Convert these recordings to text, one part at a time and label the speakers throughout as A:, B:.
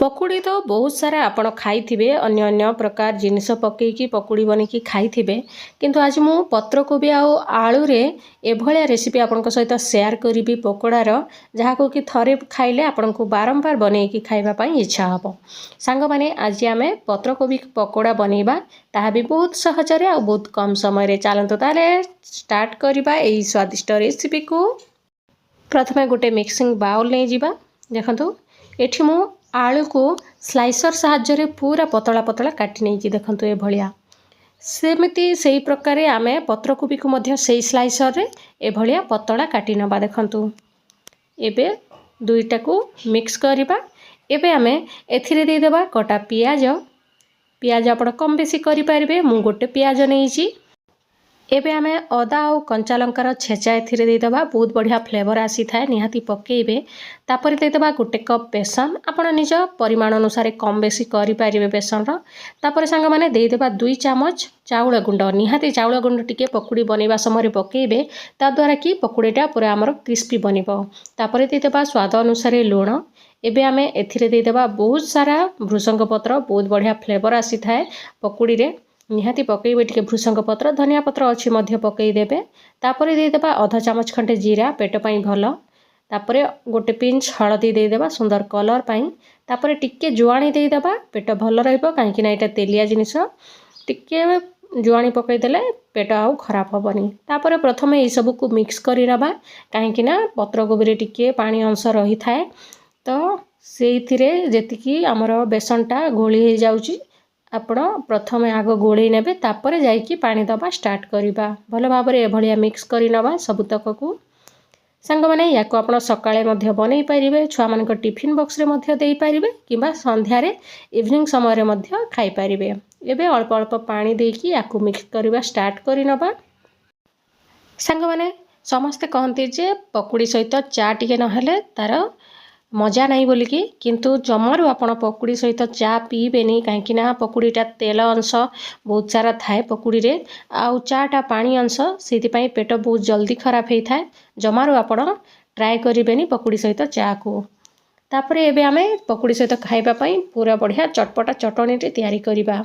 A: पकुड़ी तो बहुत सारा आपण खाइथिबे अन्य अन्य प्रकार जिनिस पकेकी पकुड़ी बनेकी खाइथिबे किंतु आज मु पत्रकोबी आउ आलू रे एभलिया रेसिपी आपनक सहित शेयर करिबी पकोड़ार जहाको कि थरे खाइले आपनकु बारंबार बनेकी खाइबा पई इच्छा हबो। सांग माने आज आमे पत्रकोबी पकोड़ा बनेबा ताहा भी बहुत सहजरे आ बहुत कम समय रे चलंतो ताले स्टार्ट करिबा एई स्वादिष्ट रेसिपी को। प्रथमे गोटे मिक्सिंग बाउल नै जिबा। देखंतु एठी मु आलू को स्लाइसर साहाय्य पूरा पतला पतला काटी नहीं देखंतु ए भलिया सेमिति सही प्रकार आमे पत्रकोबी को मध्य सही स्लाइसर रे ए भलिया पतला काटी नबा। देखंतु एबे दुईटा को मिक्स करिबा। एबे आमे एथिरे दे देबा कटा पियाज। पियाज आपण कम बेसी करि पारिबे। मु गोटे पियाज नेइची। एबे आमे अदा और कंचा लंकार छेचा एथिरे दे देबा। बहुत बढ़िया फ्लेवर आसी थाए निहाती पकेइबे। तापर दे देबा गोटे कप बेसन। आपण निज परिमाण अनुसार कम बेसी करि पारिबे बेसन रो। तापर संग माने दे देबा 2 चम्मच चाउल गुंड। निहाती चाउल गुंड टिके पकुड़ी बनेबा समय पकेइबे ता द्वारा कि पकुड़ीटा पूरा हमर क्रिस्पी बनिबो। तापर दे देबा स्वाद अनुसार लूण। एबे आमे एथिरे दे देबा बहुत सारा भृषंग पत्र। बहुत बढ़िया फ्लेवर आसी थाए पकुड़ी रे निहाती पकेइबे। टिके भृषंग पत्र धनिया पत्र अच्छी मध्य पकई देबे। तापर दे देबा आधा चामच खंडे जीरा पेट पई भलो। तापर गोटे पिंच हळदी दे देबा सुंदर कलर पई। तापर टिके जुआणी दे देबा पेट भलो रहइबो काहेकि ना एटा तेलिया जिनिस टिके जुआणी पकई देले पेट आउ खराब हबनी। तापर प्रथमे ए सब को मिक्स करि नबा काहेकि ना पत्र गोबी रे टिके पानी अंश रही थाए तो सेइथिरे जेतिकी हमर बेसनटा गोली हे जाउची आपण प्रथमे आग गोळेई नेबे तापर जाईकी पानी दबा स्टार्ट करिबा। भलो भाबरे एभलिया मिक्स करि नबा सबुतक को। संग माने याको आपण सकाळे मध्य बनेई पारिबे। छुआ मानक टिफिन बॉक्स रे मध्य देई पारिबे किबा संध्या रे इवनिंग समय रे मध्य खाई पारिबे। एबे अल्प अल्प पानी देकी याको मिक्स करिबा स्टार्ट करि नबा। संग माने समस्ते कहंती जे पकुड़ी सहित चा टिके नहेले तार मजा नहीं बोलिकी किंतु जमारू आपण पकुड़ी सहित चा पीबेनी काहेकि ना पकुड़ीटा तेल अंश बहुत सारा थाए पकुड़ी रे आउ चाटा पानी अंश सेति पई पेट बहुत जल्दी खराब हेई थाए। जमारू आपण ट्राई करिबेनी पकुड़ी सहित चा को। तापर एबे आमे पकुड़ी सहित खाइबा पई पूरा बढ़िया चटपटा चटणी टे तैयारी करिबा।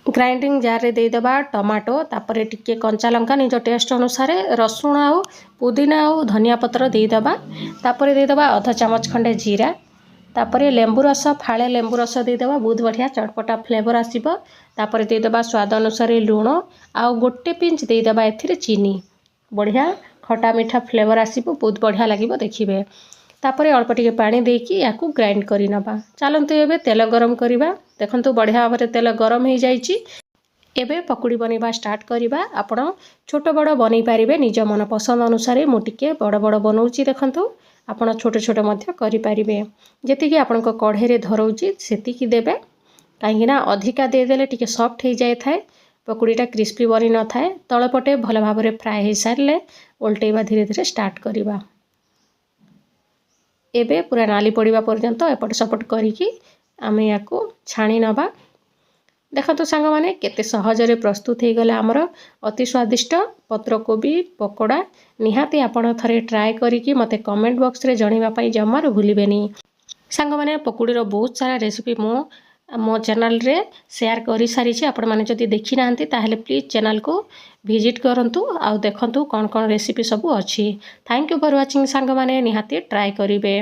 A: ग्राइंडिंग जार रे दे देबा टमाटो तापर टिके कंचा लंका निज टेस्ट अनुसार रसुण आउ पुदीना आउ धनिया पत्र दे देबा। तापर दे देबा आधा चामच खंडे जीरा। तापर लेंबू रस फाळे लेंबू रस दे देबा बहुत बढ़िया चटपटा फ्लेवर आसीबो। तापर दे देबा स्वाद अनुसार लूण आउ गोटे पिंच दे देबा एथिरे चीनी। बढ़िया खटा मीठा फ्लेवर आसीबो बहुत बढ़िया लागिबो देखिबे। तापर अल्प टिके पानी देकी याकू ग्राइंड करि नबा। चलंतु एबे तेल गरम करिबा। देखंतु बढ़िया भाबरे तेल गरम हे जाईची। एबे पकुड़ी बनेबा स्टार्ट करिबा। आपण छोट बड़ बनै पारिबे निज मन पसंद अनुसार। मु टिके बड़ बड़ बनौची देखंतु आपण छोट छोट मध्य करि पारिबे। जेतिकी आपणक कढ़े रे धरौची सेतिकी देबे काहेकि ना अधिका दे देले टिके सॉफ्ट हे जाय थाए पकुड़ीटा क्रिस्पी बनि न थाए। तळपटे भल भाबरे फ्राई हे सारले उल्टेबा धीरे धीरे स्टार्ट करिबा। एबे पूरा नाली पड़िबा पर्यंत एपट सपट करिकी आमे याको छाणी नबा। देखंतु सांग माने केते सहजरे प्रस्तुत हे गला हमर अति स्वादिष्ट पत्रकोबी पकोड़ा। निहाती आपण थरे ट्राई करिकी मते कमेंट बॉक्स रे जणीबा पई जमार भूलिबेनी। सांग माने पकुड़ीर बहुत सारा रेसिपी मो चैनल रे शेयर करि सारी छी। आपण माने जदि देखि नांती ताहेले प्लीज चैनल को विजिट करंतु आ देखंतु कोन कोन रेसिपी सब अछि। थैंक यू फॉर वाचिंग सांग माने निहाती ट्राई करिवे।